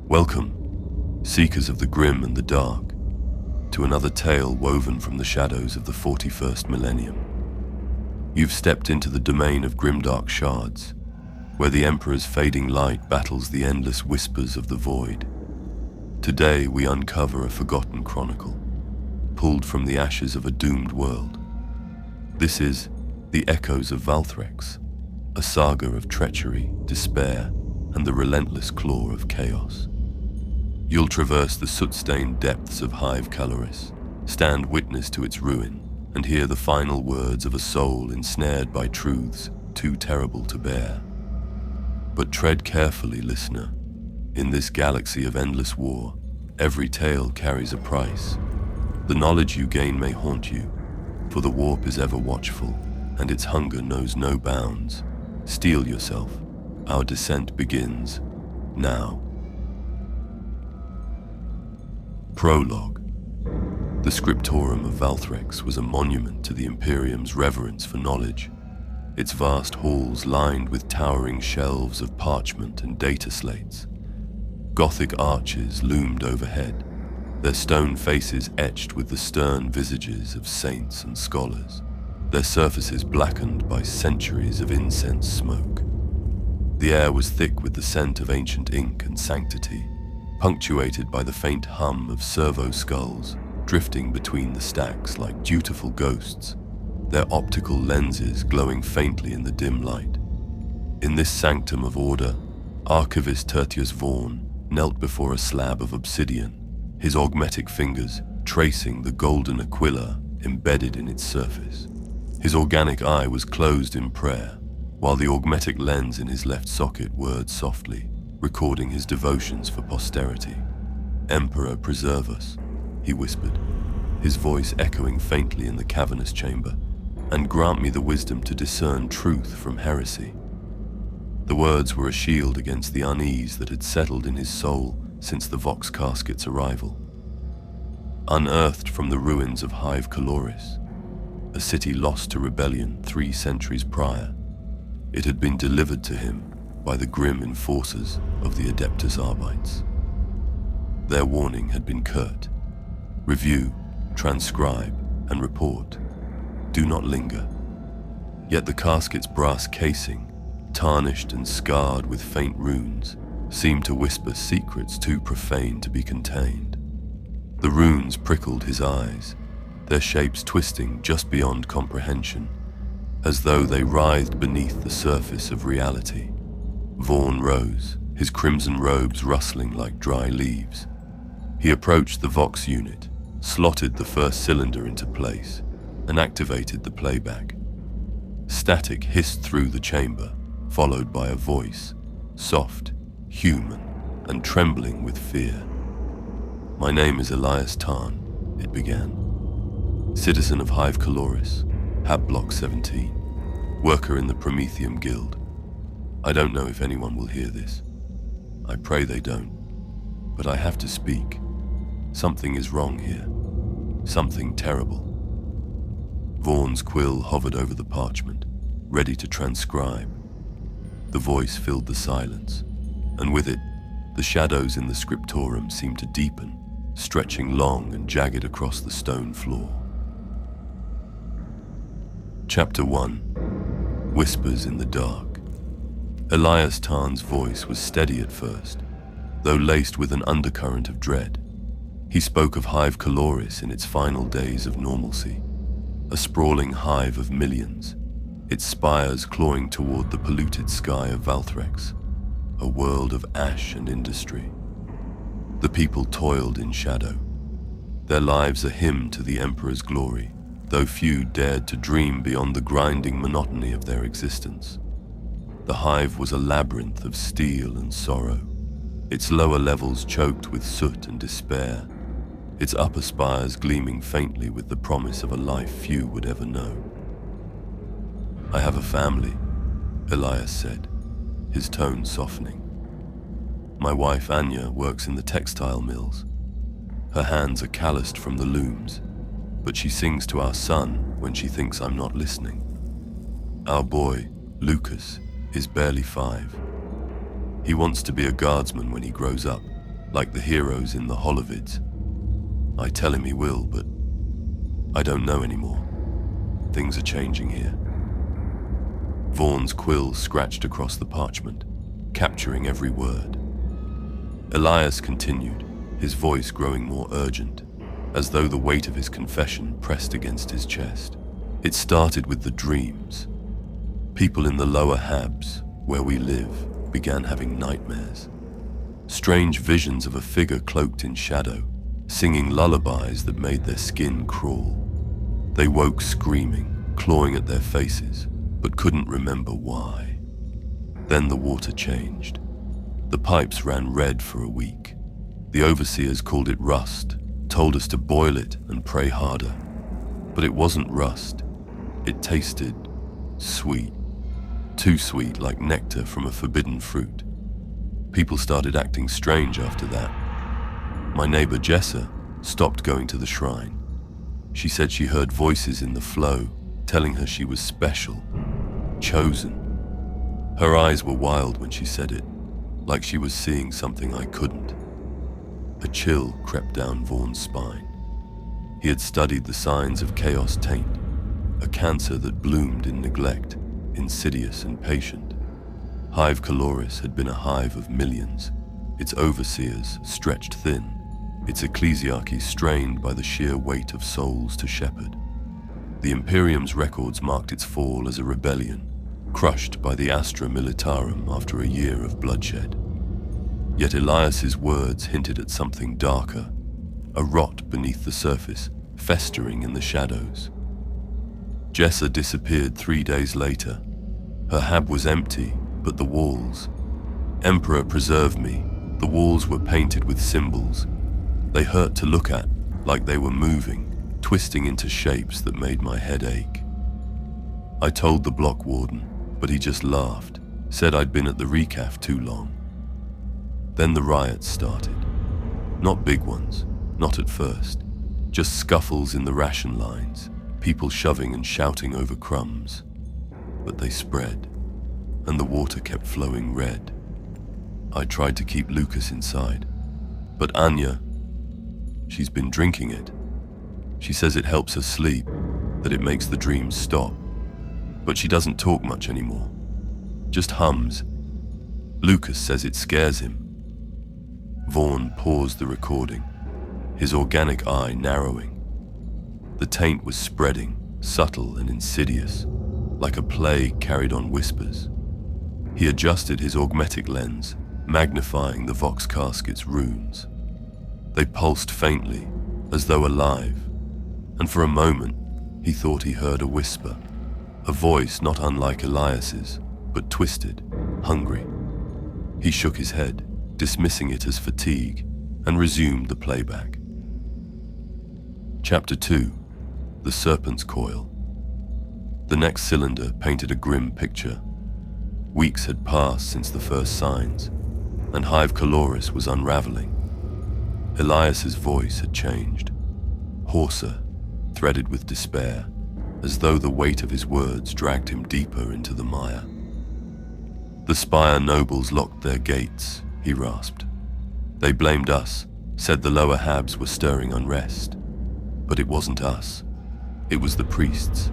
Welcome, seekers of the grim and the dark, to another tale woven from the shadows of the 41st millennium. You've stepped into the domain of Grimdark Shards, where the Emperor's fading light battles the endless whispers of the void. Today we uncover a forgotten chronicle, pulled from the ashes of a doomed world. This is the Echoes of Valthrex, a saga of treachery, despair, and the relentless claw of chaos. You'll traverse the soot-stained depths of Hive Caloris, stand witness to its ruin, and hear the final words of a soul ensnared by truths too terrible to bear. But tread carefully, listener. In this galaxy of endless war, every tale carries a price. The knowledge you gain may haunt you, for the warp is ever watchful, and its hunger knows no bounds. Steel yourself. Our descent begins now. Prologue. The Scriptorum of Valthrex was a monument to the Imperium's reverence for knowledge, its vast halls lined with towering shelves of parchment and data slates. Gothic arches loomed overhead, their stone faces etched with the stern visages of saints and scholars, their surfaces blackened by centuries of incense smoke. The air was thick with the scent of ancient ink and sanctity, punctuated by the faint hum of servo skulls drifting between the stacks like dutiful ghosts, their optical lenses glowing faintly in the dim light. In this sanctum of order, archivist Tertius Vorn knelt before a slab of obsidian, his augmetic fingers tracing the golden aquila embedded in its surface. His organic eye was closed in prayer, while the augmetic lens in his left socket whirred softly, recording his devotions for posterity. "Emperor, preserve us," he whispered, his voice echoing faintly in the cavernous chamber, "and grant me the wisdom to discern truth from heresy." The words were a shield against the unease that had settled in his soul since the vox-casket's arrival. Unearthed from the ruins of Hive Caloris, a city lost to rebellion 3 centuries prior, it had been delivered to him by the grim enforcers of the Adeptus Arbites. Their warning had been curt: review, transcribe, and report. Do not linger. Yet the casket's brass casing, tarnished and scarred with faint runes, seemed to whisper secrets too profane to be contained. The runes prickled his eyes, their shapes twisting just beyond comprehension, as though they writhed beneath the surface of reality. Vorn rose, his crimson robes rustling like dry leaves. He approached the Vox unit, slotted the first cylinder into place, and activated the playback. Static hissed through the chamber, followed by a voice, soft, human, and trembling with fear. "My name is Elias Tarn," it began. "Citizen of Hive Caloris, Hab Block 17, worker in the Prometheum Guild. I don't know if anyone will hear this. I pray they don't. But I have to speak. Something is wrong here. Something terrible." Vorn's quill hovered over the parchment, ready to transcribe. The voice filled the silence, and with it, the shadows in the scriptorium seemed to deepen, stretching long and jagged across the stone floor. Chapter 1. Whispers in the Dark. Elias Tarn's voice was steady at first, though laced with an undercurrent of dread. He spoke of Hive Caloris in its final days of normalcy, a sprawling hive of millions, its spires clawing toward the polluted sky of Valthrex, a world of ash and industry. The people toiled in shadow, their lives a hymn to the Emperor's glory, though few dared to dream beyond the grinding monotony of their existence. The hive was a labyrinth of steel and sorrow, its lower levels choked with soot and despair, its upper spires gleaming faintly with the promise of a life few would ever know. "I have a family," Elias said, his tone softening. "My wife Anya works in the textile mills. Her hands are calloused from the looms, but she sings to our son when she thinks I'm not listening. Our boy, Lucas, is barely 5. He wants to be a guardsman when he grows up, like the heroes in the holovids. I tell him he will, but I don't know anymore. Things are changing here. Vorn's quill scratched across the parchment, capturing every word. Elias continued, his voice growing more urgent, as though the weight of his confession pressed against his chest. It started with the dreams. People in the lower Habs, where we live, began having nightmares. Strange visions of a figure cloaked in shadow, singing lullabies that made their skin crawl. They woke screaming, clawing at their faces, but couldn't remember why. Then the water changed. The pipes ran red for a week. The overseers called it rust, told us to boil it and pray harder. But it wasn't rust. It tasted sweet. Too sweet, like nectar from a forbidden fruit. People started acting strange after that. My neighbor Jessa stopped going to the shrine. She said she heard voices in the flow telling her she was special, chosen. Her eyes were wild when she said it, like she was seeing something I couldn't. A chill crept down Vorn's spine. He had studied the signs of chaos taint, a cancer that bloomed in neglect, insidious and patient. Hive Caloris had been a hive of millions, its overseers stretched thin, its ecclesiarchy strained by the sheer weight of souls to shepherd. The Imperium's records marked its fall as a rebellion, crushed by the Astra Militarum after a year of bloodshed. Yet Elias's words hinted at something darker, a rot beneath the surface, festering in the shadows. Jessa disappeared 3 days later. Her hab was empty, but the walls. Emperor, preserve me. The walls were painted with symbols. They hurt to look at, like they were moving, twisting into shapes that made my head ache. I told the block warden, but he just laughed, said I'd been at the recaf too long. Then the riots started. Not big ones, not at first. Just scuffles in the ration lines, people shoving and shouting over crumbs. But they spread, and the water kept flowing red. I tried to keep Lucas inside, but Anya, she's been drinking it. She says it helps her sleep, that it makes the dreams stop. But she doesn't talk much anymore, just hums. Lucas says it scares him. Vorn paused the recording, his organic eye narrowing. The taint was spreading, subtle and insidious, like a plague carried on whispers. He adjusted his augmetic lens, magnifying the vox-casket's runes. They pulsed faintly, as though alive, and for a moment he thought he heard a whisper, a voice not unlike Elias's, but twisted, hungry. He shook his head, dismissing it as fatigue, and resumed the playback. Chapter 2. The Serpent's Coil. The next cylinder painted a grim picture. Weeks had passed since the first signs, and Hive Caloris was unraveling. Elias's voice had changed, hoarser, threaded with despair, as though the weight of his words dragged him deeper into the mire. The Spire nobles locked their gates, he rasped. They blamed us, said the lower Habs were stirring unrest. But it wasn't us. It was the priests.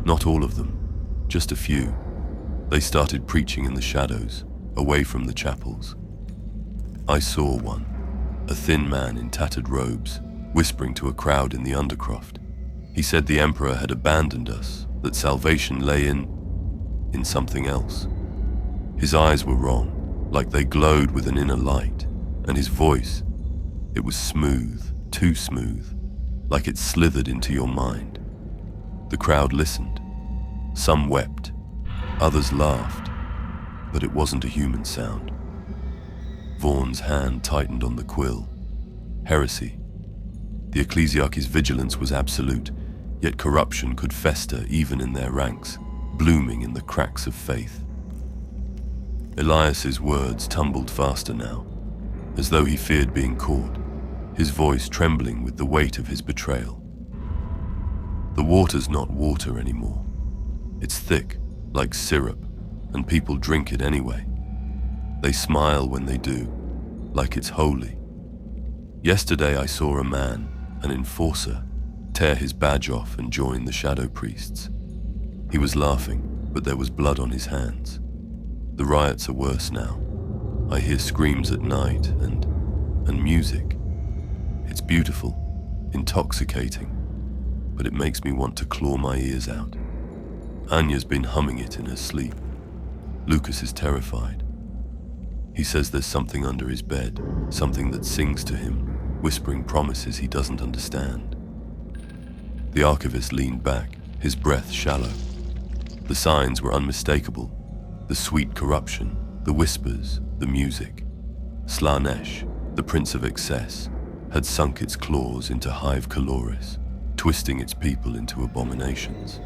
Not all of them, just a few. They started preaching in the shadows, away from the chapels. I saw one, a thin man in tattered robes, whispering to a crowd in the Undercroft. He said the Emperor had abandoned us, that salvation lay in something else. His eyes were wrong, like they glowed with an inner light, and his voice, it was smooth, too smooth, like it slithered into your mind. The crowd listened. Some wept, others laughed, but it wasn't a human sound. Vorn's hand tightened on the quill. Heresy. The ecclesiarchy's vigilance was absolute, yet corruption could fester even in their ranks, blooming in the cracks of faith. Elias's words tumbled faster now, as though he feared being caught, his voice trembling with the weight of his betrayal. The water's not water anymore. It's thick, like syrup, and people drink it anyway. They smile when they do, like it's holy, Yesterday I saw a man, an enforcer, tear his badge off and join the shadow priests. He was laughing, but there was blood on his hands. The riots are worse now. I hear screams at night and music. It's beautiful, intoxicating, but it makes me want to claw my ears out. Anya's been humming it in her sleep. Lucas is terrified. He says there's something under his bed, something that sings to him, whispering promises he doesn't understand. The archivist leaned back, his breath shallow. The signs were unmistakable. The sweet corruption, the whispers, the music. Slanesh, the prince of excess, had sunk its claws into Hive Caloris, twisting its people into abominations.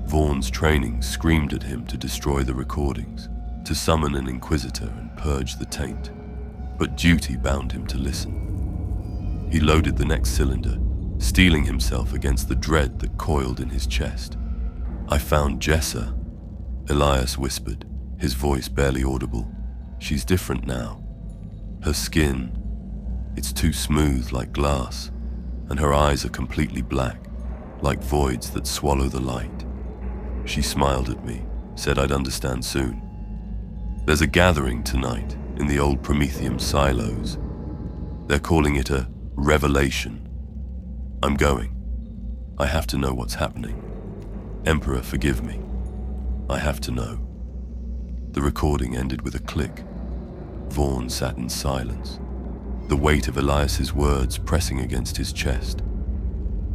Vorn's training screamed at him to destroy the recordings, to summon an inquisitor and purge the taint, but duty bound him to listen. He loaded the next cylinder, steeling himself against the dread that coiled in his chest. "I found Jessa," Elias whispered, his voice barely audible. "She's different now. Her skin, it's too smooth like glass, and her eyes are completely black, like voids that swallow the light." She smiled at me, said I'd understand soon. "There's a gathering tonight in the old Prometheum silos. They're calling it a revelation. I'm going. I have to know what's happening. Emperor, forgive me. I have to know." The recording ended with a click. Vorn sat in silence, the weight of Elias's words pressing against his chest.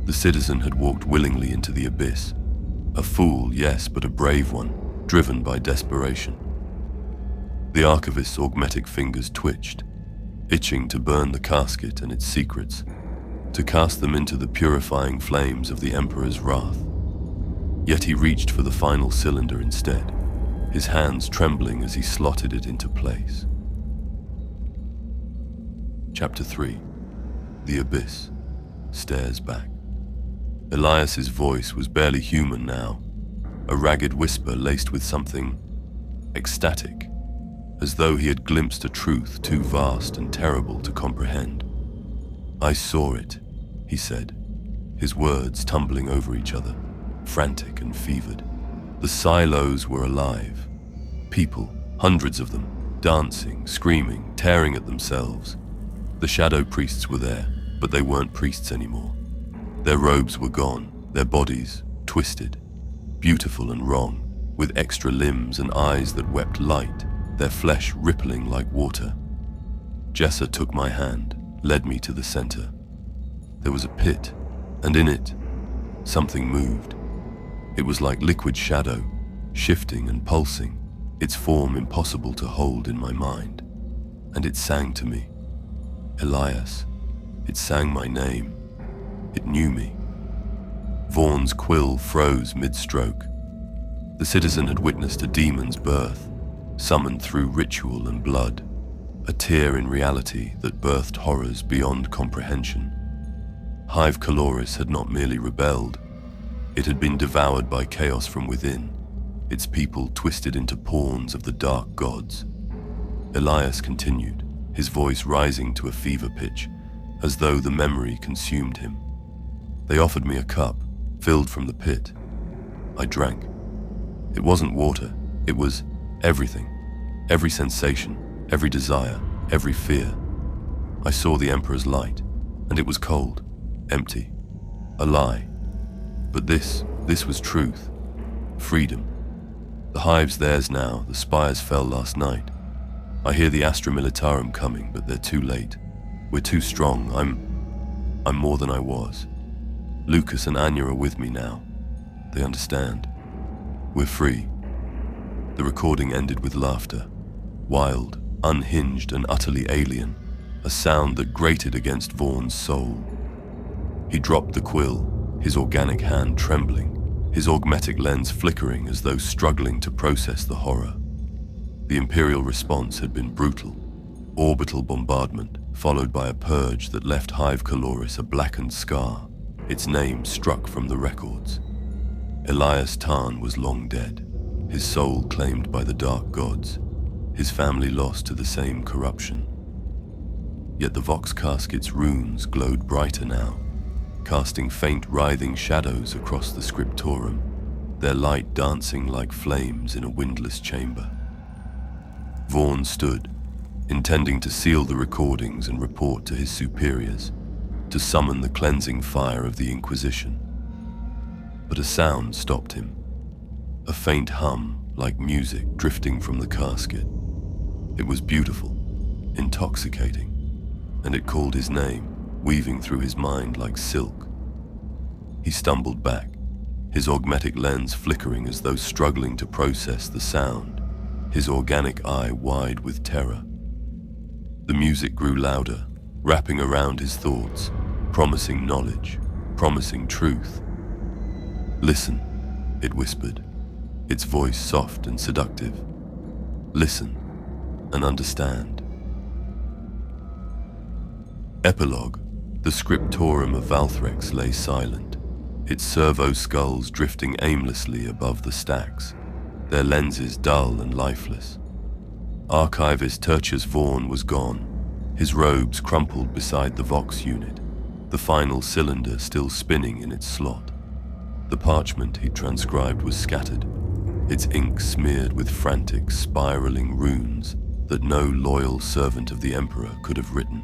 The citizen had walked willingly into the abyss. A fool, yes, but a brave one, driven by desperation. The archivist's augmetic fingers twitched, itching to burn the casket and its secrets, to cast them into the purifying flames of the Emperor's wrath. Yet he reached for the final cylinder instead, his hands trembling as he slotted it into place. Chapter 3. The Abyss stares back. Elias's voice was barely human now, a ragged whisper laced with something ecstatic, as though he had glimpsed a truth too vast and terrible to comprehend. "I saw it," he said, his words tumbling over each other, frantic and fevered. The silos were alive. People, hundreds of them, dancing, screaming, tearing at themselves. The shadow priests were there, but they weren't priests anymore. Their robes were gone, their bodies twisted, beautiful and wrong, with extra limbs and eyes that wept light, their flesh rippling like water. Jessa took my hand, led me to the center. There was a pit, and in it, something moved. It was like liquid shadow, shifting and pulsing, its form impossible to hold in my mind. And it sang to me. Elias. It sang my name. It knew me. Vorn's quill froze mid-stroke. The citizen had witnessed a demon's birth, summoned through ritual and blood, a tear in reality that birthed horrors beyond comprehension. Hive Caloris had not merely rebelled, it had been devoured by chaos from within, its people twisted into pawns of the dark gods. Elias continued, his voice rising to a fever pitch, as though the memory consumed him. They offered me a cup, filled from the pit. I drank. It wasn't water, it was everything. Every sensation, every desire, every fear. I saw the Emperor's light, and it was cold, empty, a lie. But this was truth, freedom. The hive's theirs now, the spires fell last night. I hear the Astra Militarum coming, but they're too late. We're too strong, I'm more than I was. Lucas and Anya are with me now. They understand. We're free. The recording ended with laughter. Wild, unhinged and utterly alien. A sound that grated against Vorn's soul. He dropped the quill, his organic hand trembling, his augmetic lens flickering as though struggling to process the horror. The Imperial response had been brutal. Orbital bombardment, followed by a purge that left Hive Caloris a blackened scar, its name struck from the records. Elias Tarn was long dead, his soul claimed by the dark gods, his family lost to the same corruption. Yet the vox-casket's runes glowed brighter now, casting faint writhing shadows across the scriptorum, their light dancing like flames in a windless chamber. Vorn stood, intending to seal the recordings and report to his superiors, to summon the cleansing fire of the Inquisition. But a sound stopped him, a faint hum like music drifting from the casket. It was beautiful, intoxicating, and it called his name, weaving through his mind like silk. He stumbled back, his augmetic lens flickering as though struggling to process the sound, his organic eye wide with terror. The music grew louder, wrapping around his thoughts, promising knowledge, promising truth. "Listen," it whispered, its voice soft and seductive. "Listen and understand." Epilogue. The Scriptorum of Valthrex lay silent, its servo skulls drifting aimlessly above the stacks, their lenses dull and lifeless. Archivist Tertius Vorn was gone, his robes crumpled beside the Vox unit, the final cylinder still spinning in its slot. The parchment he'd transcribed was scattered, its ink smeared with frantic, spiraling runes that no loyal servant of the Emperor could have written,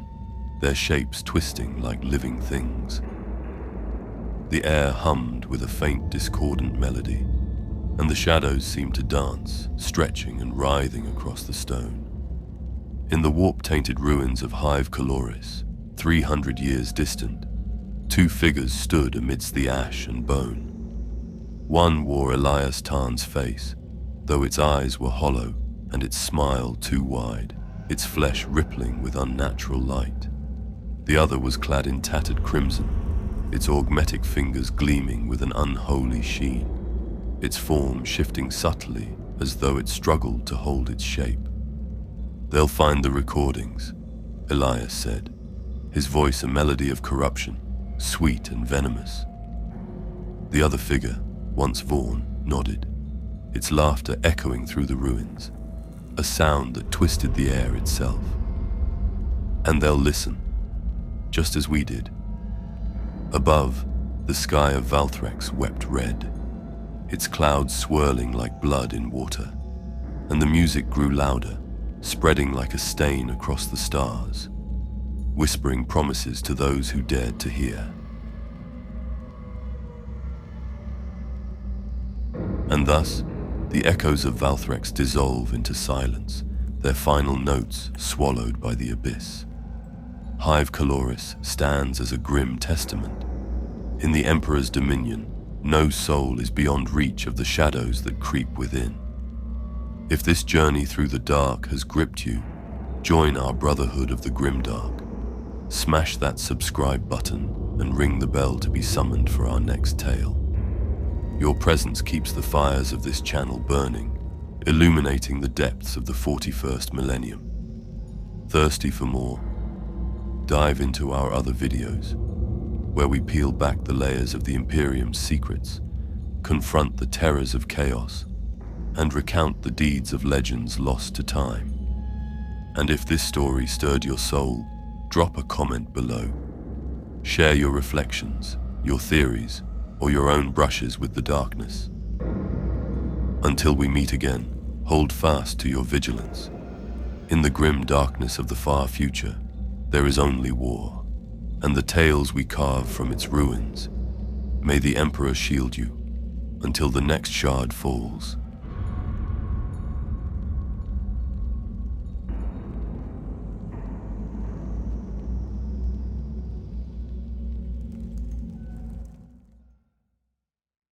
their shapes twisting like living things. The air hummed with a faint, discordant melody, and the shadows seemed to dance, stretching and writhing across the stone. In the warp-tainted ruins of Hive Caloris, 300 years distant, two figures stood amidst the ash and bone. One wore Elias Tarn's face, though its eyes were hollow and its smile too wide, its flesh rippling with unnatural light. The other was clad in tattered crimson, its augmetic fingers gleaming with an unholy sheen, its form shifting subtly as though it struggled to hold its shape. "They'll find the recordings," Elias said, his voice a melody of corruption, sweet and venomous. The other figure, once Vorn, nodded, its laughter echoing through the ruins, a sound that twisted the air itself. "And they'll listen, just as we did." Above, the sky of Valthrex wept red, its clouds swirling like blood in water, and the music grew louder, spreading like a stain across the stars, whispering promises to those who dared to hear. And thus, the echoes of Valthrex dissolve into silence, their final notes swallowed by the abyss. Hive Caloris stands as a grim testament. In the Emperor's dominion, no soul is beyond reach of the shadows that creep within. If this journey through the dark has gripped you, join our brotherhood of the Grimdark. Smash that subscribe button and ring the bell to be summoned for our next tale. Your presence keeps the fires of this channel burning, illuminating the depths of the 41st millennium. Thirsty for more? Dive into our other videos, where we peel back the layers of the Imperium's secrets, confront the terrors of chaos, and recount the deeds of legends lost to time. And if this story stirred your soul, drop a comment below. Share your reflections, your theories, or your own brushes with the darkness. Until we meet again, hold fast to your vigilance. In the grim darkness of the far future, there is only war, and the tales we carve from its ruins. May the Emperor shield you until the next shard falls.